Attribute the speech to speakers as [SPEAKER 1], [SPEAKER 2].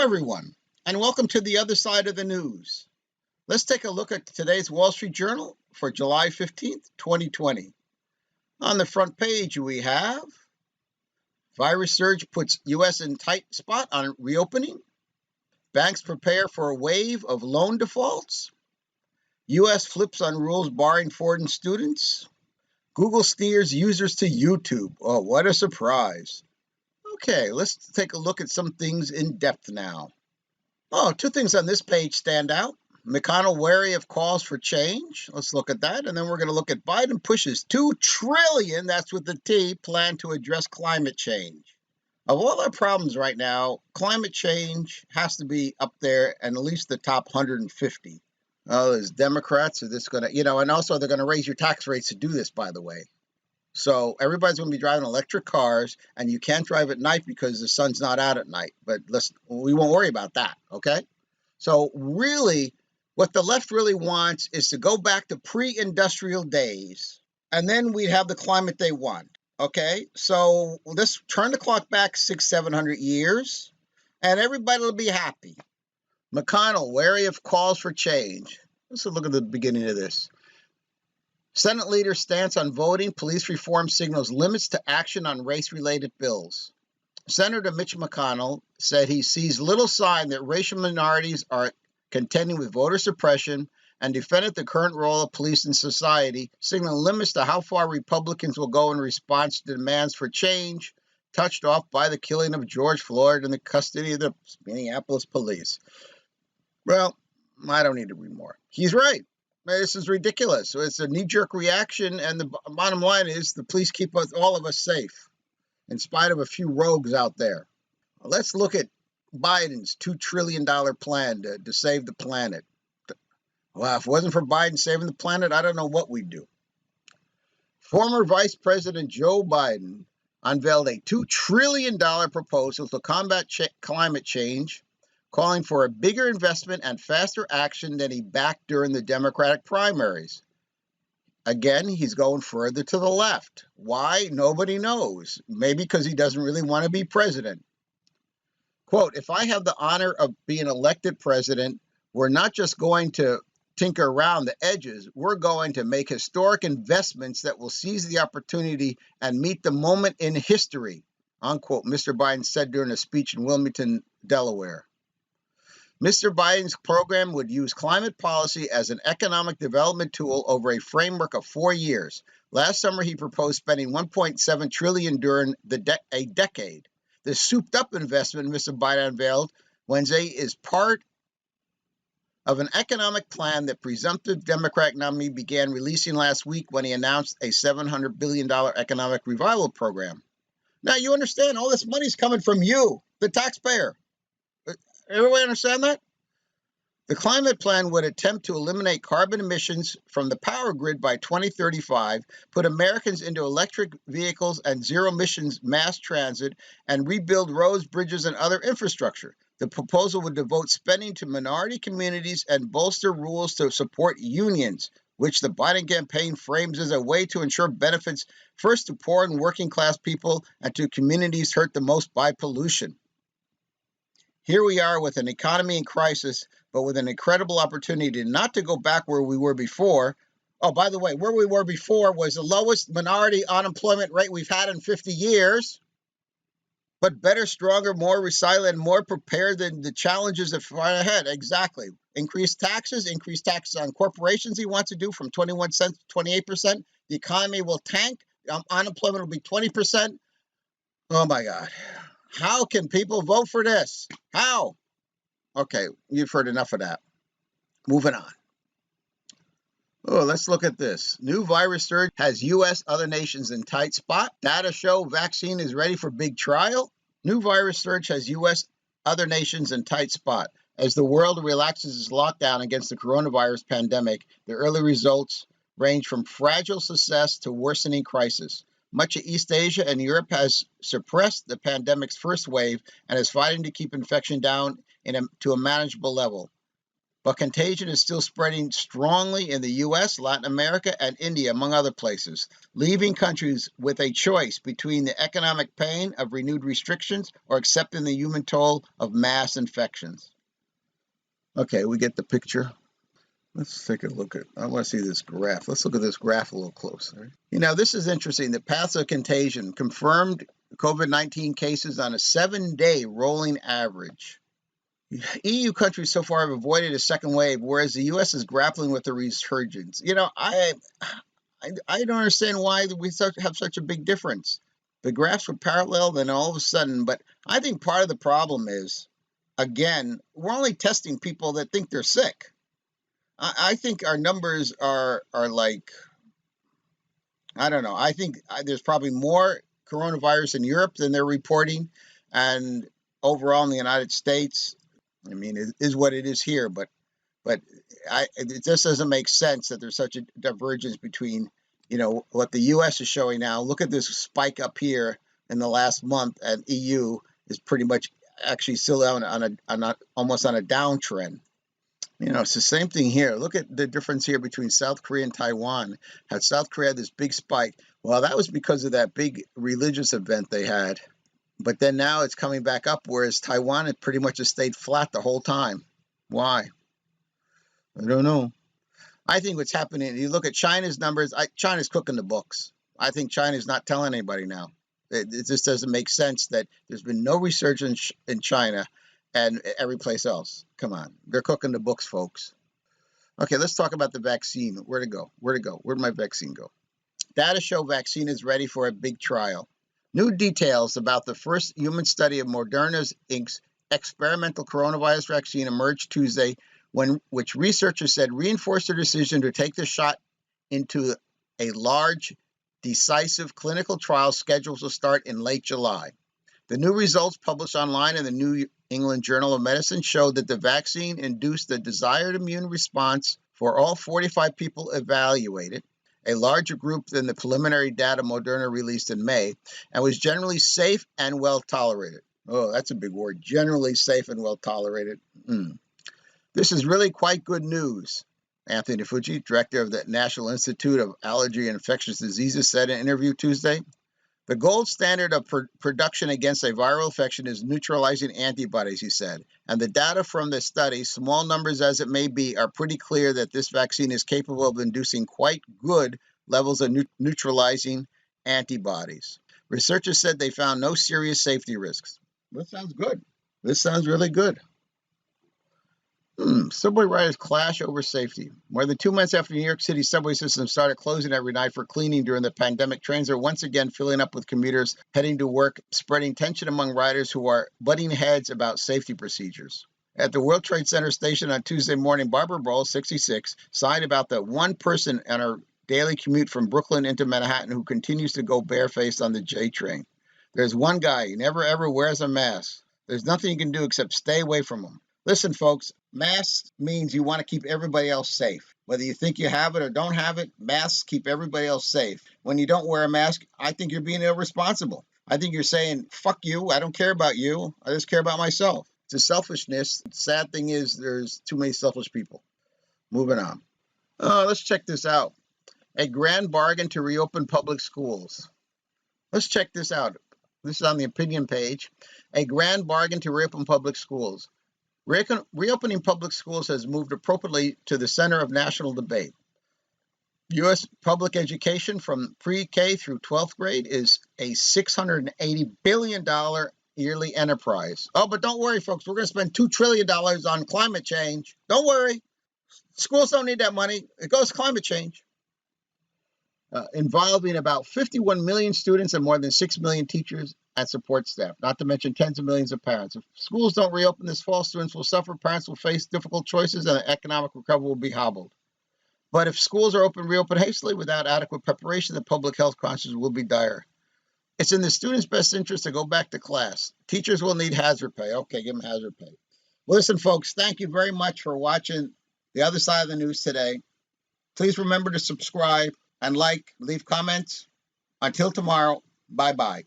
[SPEAKER 1] everyone, and welcome to the other side of the news. Let's take a look at today's Wall Street Journal for July 15th, 2020. On the front page, we have virus surge puts U.S. in tight spot on reopening. Banks prepare for a wave of loan defaults. U.S. flips on rules barring foreign students. Google steers users to YouTube. Oh, what a surprise. Okay, let's take a look at some things in depth now. Oh, two things on this page stand out. McConnell wary of calls for change. Let's look at that. And then we're going to look at Biden pushes $2 trillion, that's with the T, plan to address climate change. Of all our problems right now, climate change has to be up there and at least the top 150. Oh, there's Democrats are this going to, and also they're going to raise your tax rates to do this, by the way. So everybody's going to be driving electric cars, and you can't drive at night because the sun's not out at night. But we won't worry about that, okay? So really, what the left really wants is to go back to pre-industrial days, and then we'd have the climate they want, okay? So let's turn the clock back 600-700 years, and everybody will be happy. McConnell wary of calls for change. Let's look at the beginning of this. Senate leader stance on voting, police reform signals limits to action on race-related bills. Senator Mitch McConnell said he sees little sign that racial minorities are contending with voter suppression and defended the current role of police in society, signaling limits to how far Republicans will go in response to demands for change, touched off by the killing of George Floyd in the custody of the Minneapolis police. Well, I don't need to read more. He's right. This is ridiculous. So it's a knee-jerk reaction, and the bottom line is the police keep all of us safe, in spite of a few rogues out there. Let's look at Biden's $2 trillion plan to save the planet. Well, if it wasn't for Biden saving the planet, I don't know what we'd do. Former Vice President Joe Biden unveiled a $2 trillion proposal to combat climate change, calling for a bigger investment and faster action than he backed during the Democratic primaries. Again, he's going further to the left. Why? Nobody knows. Maybe because he doesn't really want to be president. Quote, if I have the honor of being elected president, we're not just going to tinker around the edges. We're going to make historic investments that will seize the opportunity and meet the moment in history, unquote, Mr. Biden said during a speech in Wilmington, Delaware. Mr. Biden's program would use climate policy as an economic development tool over a framework of 4 years. Last summer, he proposed spending $1.7 trillion during a decade. The souped-up investment Mr. Biden unveiled Wednesday is part of an economic plan that presumptive Democratic nominee began releasing last week when he announced a $700 billion economic revival program. Now, you understand, all this money's coming from you, the taxpayer. Everybody understand that? The climate plan would attempt to eliminate carbon emissions from the power grid by 2035, put Americans into electric vehicles and zero-emissions mass transit, and rebuild roads, bridges, and other infrastructure. The proposal would devote spending to minority communities and bolster rules to support unions, which the Biden campaign frames as a way to ensure benefits first to poor and working-class people and to communities hurt the most by pollution. Here we are with an economy in crisis, but with an incredible opportunity not to go back where we were before. Oh, by the way, where we were before was the lowest minority unemployment rate we've had in 50 years, but better, stronger, more resilient, more prepared than the challenges that lie ahead. Exactly. Increased taxes on corporations he wants to do from 21 cents to 28%. The economy will tank. Unemployment will be 20%. Oh, my God. How can people vote for this? How? Okay, you've heard enough of that. Moving on. Oh, let's look at this. New virus surge has U.S. other nations in tight spot. Data show vaccine is ready for big trial. New virus surge has U.S. other nations in tight spot. As the world relaxes its lockdown against the coronavirus pandemic, the early results range from fragile success to worsening crisis. Much of East Asia and Europe has suppressed the pandemic's first wave and is fighting to keep infection down to a manageable level. but contagion is still spreading strongly in the U.S., Latin America, and India, among other places, leaving countries with a choice between the economic pain of renewed restrictions or accepting the human toll of mass infections. Okay, we get the picture. Let's take a look at, I want to see this graph. Let's look at this graph a little closer. You know, this is interesting. The paths of contagion, confirmed COVID-19 cases on a 7-day rolling average. EU countries so far have avoided a second wave, whereas the U.S. is grappling with the resurgence. You know, I don't understand why we have such a big difference. The graphs were parallel, then all of a sudden, but I think part of the problem is, again, we're only testing people that think they're sick. I think our numbers are like, I don't know. I think there's probably more coronavirus in Europe than they're reporting, and overall in the United States, I mean, it is what it is here, but it just doesn't make sense that there's such a divergence between, you know, what the U.S. is showing now. Look at this spike up here in the last month, and EU is pretty much actually still almost on a downtrend. You know, it's the same thing here. Look at the difference here between South Korea and Taiwan. Had South Korea had this big spike? Well, that was because of that big religious event they had. But then now it's coming back up, whereas Taiwan had pretty much just stayed flat the whole time. Why? I don't know. I think what's happening, you look at China's numbers, China's cooking the books. I think China's not telling anybody now. It just doesn't make sense that there's been no resurgence in China and every place else. Come on. They're cooking the books, folks. Okay, let's talk about the vaccine. Where'd it go? Where'd it go? Where'd my vaccine go? Data show vaccine is ready for a big trial. New details about the first human study of Moderna Inc.'s experimental coronavirus vaccine emerged Tuesday, which researchers said reinforced their decision to take the shot into a large, decisive clinical trial scheduled to start in late July. The new results published online in the New England Journal of Medicine showed that the vaccine induced the desired immune response for all 45 people evaluated, a larger group than the preliminary data Moderna released in May, and was generally safe and well tolerated. Oh, that's a big word, generally safe and well tolerated. This is really quite good news, Anthony Fauci, director of the National Institute of Allergy and Infectious Diseases, said in an interview Tuesday. The gold standard of production against a viral infection is neutralizing antibodies, he said. And the data from the study, small numbers as it may be, are pretty clear that this vaccine is capable of inducing quite good levels of neutralizing antibodies. Researchers said they found no serious safety risks. That sounds good. This sounds really good. Subway riders clash over safety. More than 2 months after New York City subway system started closing every night for cleaning during the pandemic, trains are once again filling up with commuters heading to work, spreading tension among riders who are butting heads about safety procedures. At the World Trade Center station on Tuesday morning, Barbara Bowles, 66, sighed about the one person on her daily commute from Brooklyn into Manhattan who continues to go barefaced on the J train. There's one guy, he never ever wears a mask. There's nothing you can do except stay away from him. Listen, folks, masks means you want to keep everybody else safe. Whether you think you have it or don't have it, masks keep everybody else safe. When you don't wear a mask, I think you're being irresponsible. I think you're saying, fuck you, I don't care about you, I just care about myself. It's a selfishness. The sad thing is there's too many selfish people. Moving on. Let's check this out. A grand bargain to reopen public schools. Let's check this out. This is on the opinion page. A grand bargain to reopen public schools. Reopening public schools has moved appropriately to the center of national debate. U.S. public education from pre-K through 12th grade is a $680 billion yearly enterprise. Oh, but don't worry, folks. We're going to spend $2 trillion on climate change. Don't worry. Schools don't need that money. It goes to climate change. Involving about 51 million students and more than 6 million teachers and support staff, not to mention tens of millions of parents. If schools don't reopen this fall, students will suffer, parents will face difficult choices, and the economic recovery will be hobbled. But if schools are reopen hastily without adequate preparation, the public health consequences will be dire. It's in the students' best interest to go back to class. Teachers will need hazard pay. Okay, give them hazard pay. Well, listen, folks, thank you very much for watching The Other Side of the News today. Please remember to subscribe and leave comments. Until tomorrow, bye-bye.